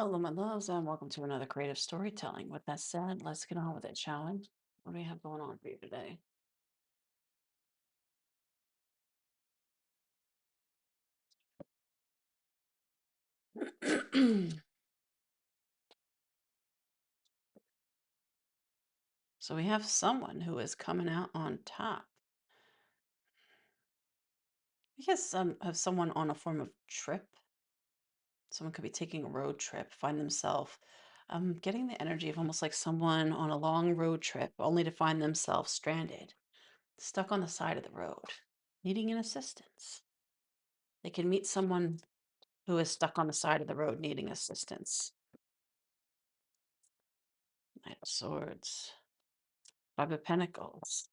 Hello, my loves, and welcome to another creative storytelling. With that said, let's get on with it, shall we? What do we have going on for you today? So we have someone who is coming out on top. I guess some have someone on a form of trip. Someone could be taking a road trip, find themselves getting the energy of almost like someone on a long road trip, only to find themselves stranded, stuck on the side of the road, needing an assistance. They can meet someone who is stuck on the side of the road needing assistance. Knight of Swords, Five of Pentacles,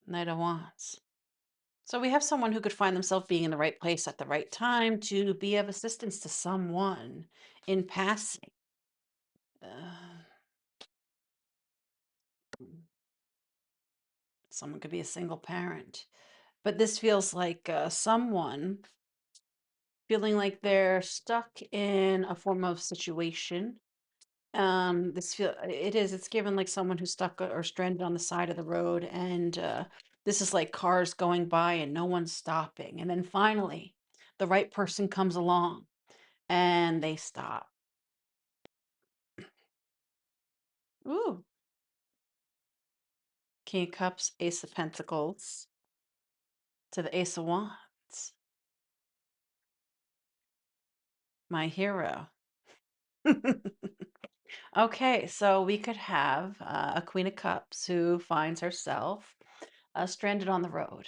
Knight of Wands. So we have someone who could find themselves being in the right place at the right time to be of assistance to someone in passing. Uh, Someone could be a single parent, but this feels like someone feeling like they're stuck in a form of situation. It's given like someone who's stuck or stranded on the side of the road, and this is like cars going by and no one's stopping. And then finally, the right person comes along and they stop. Ooh, King of Cups, Ace of Pentacles to the Ace of Wands. My hero. Okay, so we could have a Queen of Cups who finds herself stranded on the road,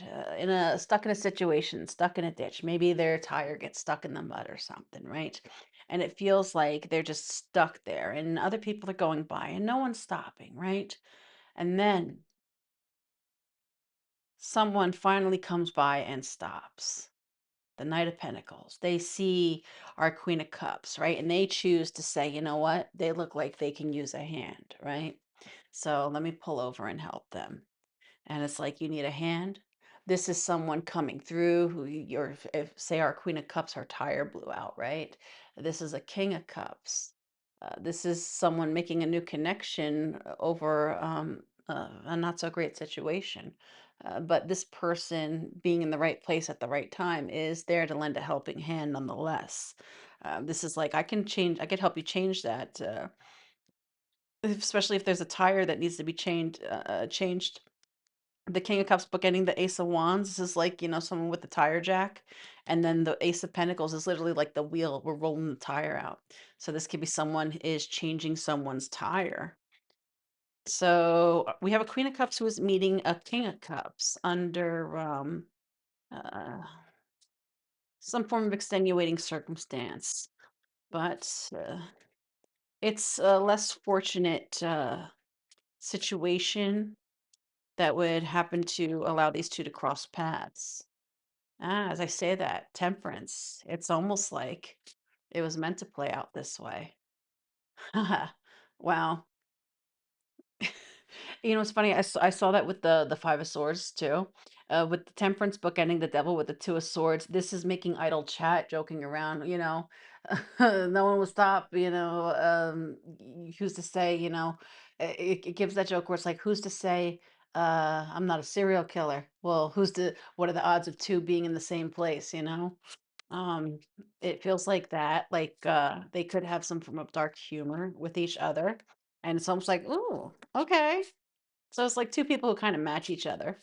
stuck in a situation, stuck in a ditch. Maybe their tire gets stuck in the mud or something, right? And it feels like they're just stuck there, and other people are going by, and no one's stopping, right? And then someone finally comes by and stops. The Knight of Pentacles. They see our Queen of Cups, right? And they choose to say, you know what? They look like they can use a hand, right? So let me pull over and help them. And it's like, you need a hand. This is someone coming through who you're, if say our Queen of Cups, her tire blew out, right? This is a King of Cups. This is someone making a new connection over a not so great situation. But this person being in the right place at the right time is there to lend a helping hand nonetheless. This is like, I could help you change that, especially if there's a tire that needs to be changed. The King of Cups bookending the Ace of Wands, this is like, someone with the tire jack, and then the Ace of Pentacles is literally like the wheel, we're rolling the tire out. So this could be someone is changing someone's tire. So, we have a Queen of Cups who is meeting a King of Cups under, uh, some form of extenuating circumstance, but, it's a less fortunate, situation that would happen to allow these 2 to cross paths. As I say that, temperance, it's almost like it was meant to play out this way. Wow. It's funny, I saw that with the Five of Swords too. With the Temperance book ending the devil with the Two of Swords, this is making idle chat, joking around, no one will stop, who's to say, it gives that joke where it's like, who's to say, I'm not a serial killer? Well, what are the odds of two being in the same place, you know? Um, it feels like that, like, they could have some form of dark humor with each other, and it's almost like, "Ooh, okay." So it's like 2 people who kinda match each other.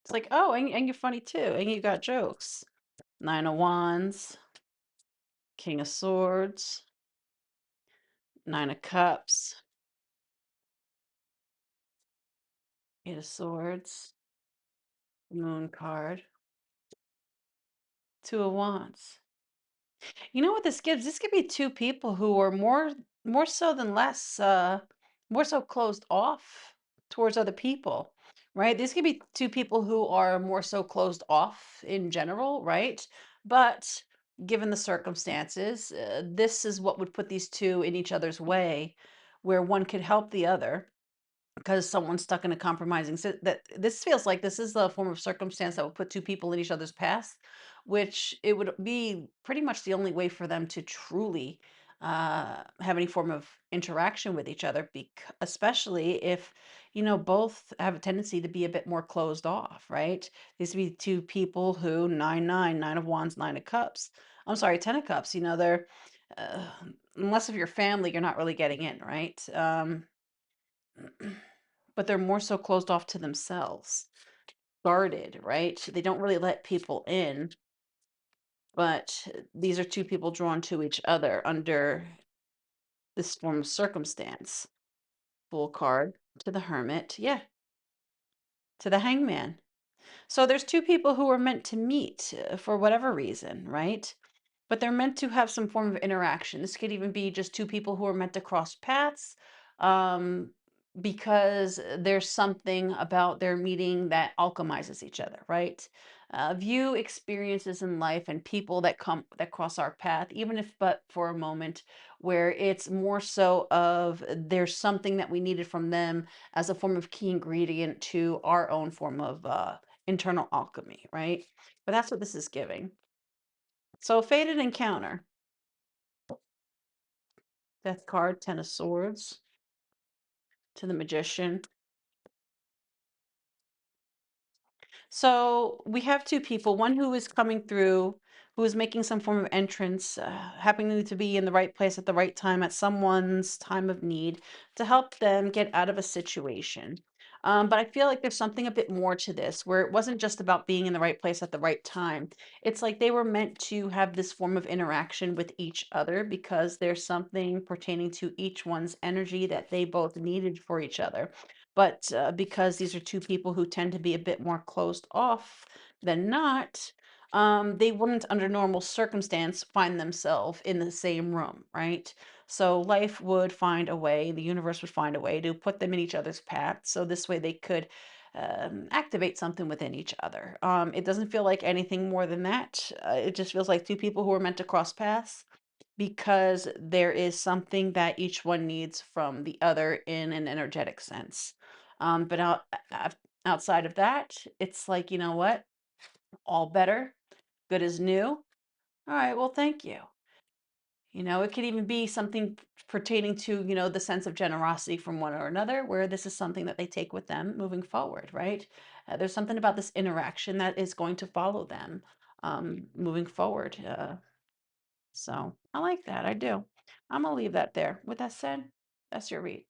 It's like, "Oh, and you're funny too, and you got jokes." Nine of Wands, King of Swords, Nine of Cups, Eight of Swords, Moon card, Two of Wands. You know what this gives? This could be 2 people who are more so than less, more so closed off towards other people, right? These could be 2 people who are more so closed off in general, right? But given the circumstances, this is what would put these 2 in each other's way, where one could help the other. because someone's stuck in a compromising that this feels like this is the form of circumstance that would put two people in each other's paths, which it would be pretty much the only way for them to truly have any form of interaction with each other, especially if both have a tendency to be a bit more closed off, right? These would be two people who nine of wands, nine of cups. I'm sorry, ten of cups. They're uh, unless of your family, you're not really getting in, right? But they're more so closed off to themselves, guarded, right? They don't really let people in, but these are two people drawn to each other under this form of circumstance. Full card to the hermit. Yeah, to the hangman. So there's two people who are meant to meet for whatever reason, right? But they're meant to have some form of interaction. This could even be just two people who are meant to cross paths, um, because there's something about their meeting that alchemizes each other, right? View experiences in life and people that cross our path, even if but for a moment, where it's more so of there's something that we needed from them as a form of key ingredient to our own form of internal alchemy, right? But that's what this is giving. So, fated encounter. Death card, Ten of Swords to the Magician. So we have two people, one who is coming through, who is making some form of entrance, happening to be in the right place at the right time at someone's time of need to help them get out of a situation. But I feel like there's something a bit more to this, where it wasn't just about being in the right place at the right time. It's like they were meant to have this form of interaction with each other because there's something pertaining to each one's energy that they both needed for each other. But because these are two people who tend to be a bit more closed off than not, they wouldn't, under normal circumstance, find themselves in the same room, right? So life would find a way, the universe would find a way to put them in each other's path. So this way they could activate something within each other. It doesn't feel like anything more than that. It just feels like two people who are meant to cross paths because there is something that each one needs from the other in an energetic sense. But outside of that, it's like, you know what? All better, good as new. All right, well, thank you. It could even be something pertaining to, the sense of generosity from one or another, where this is something that they take with them moving forward, right? There's something about this interaction that is going to follow them moving forward. So I like that. I do. I'm gonna leave that there. With that said, that's your read.